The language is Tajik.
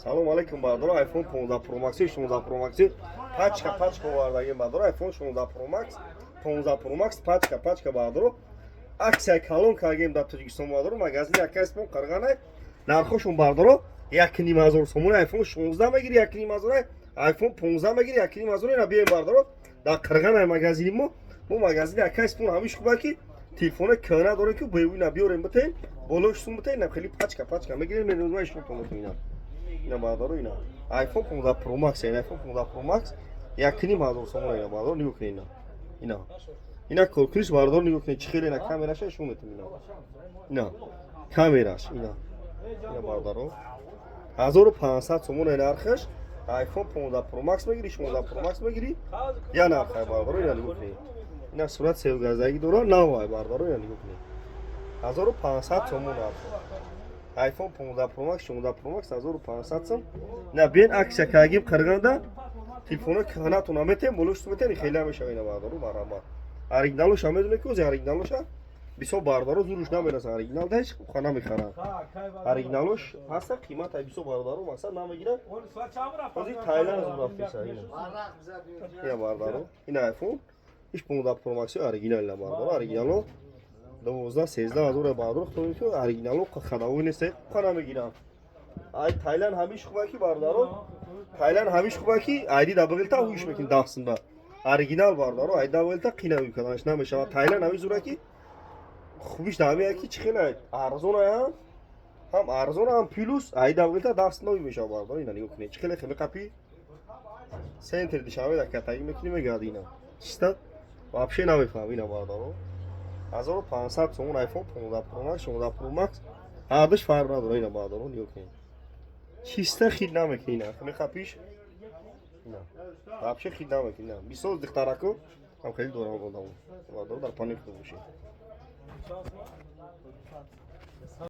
Салом алейкум бардор iPhone 15 Pro Max 16 Pro Max пачка вардаги бардор iPhone 16 Pro Max 15 Pro Max пачка бардор аксия калон кардем дар Тоҷикистон бардор магазини акасмон қарғана нархошон бардор 1500 сомон iPhone 16 мегири 1500 iPhone 15 мегири 1500 ина бием бардор дар қарғана магазини мо магазини акасмон ҳамиш хубаки телефоне кана доре ки бевина биорем битен болош сум битен на хели пачка мегирем менузмаш ина ина бардор ина iPhone 15 Pro Max iPhone 15 Pro Max 1500 сомон ина бардор нигӯ ина колкриш бардор нигӯ кунед чӣ хеле на камераш шумо метем ина камераш ина бардор 1500 сомон ина нархаш iPhone 15 Pro Max мегири 16 Pro Max мегири я нархай бардор ина нигӯ кунед ина сурат севгаздагӣ дора навай бардор ина нигӯ кунед 1500 сомон iPhone 15 Pro Max 16 Pro Max 1500 сом на бен аксия кагим қарганда телефона канату наметем болош сумете хеле мешава ина бардору марама оригиналош медоне ки ози оригиналоша бисо бардору зуруш намераса оригинал даш хона мехарам оригиналош аса қимата бисо бардору маса намегира ози тайланд зурафиса ина бардору ина iPhone 15 Pro Max оригинал ина бардору оригинало 12-13 азор бардор хто ки оригинало хадавой несте хона мегирам ай тайланд ҳамиш хубаки бардору тайланд ҳамиш хубаки айди дабилта хуш мекин дастында оригинал бардору ай дабилта қина мекунаш намешава тайланд ҳамиш зураки хубиш дамия ки чӣ хеле арзона ҳам арзона ҳам плюс ай дабилта дастында мешава бардору ина нигоҳ кунед чӣ хеле хеле қапи сентр дишаведа катаги мекини мегади ина чиста вообще намефаҳам ина бардору 1500 сомон iPhone 15 Pro Max 16 Pro Max ҳардаш фарқ надора ина бардору нигоҳ кунед чиста хид намекина мехапиш на вообще хид намекина бисоз дихтарако ам хели дорам одам бардор дар паник бошед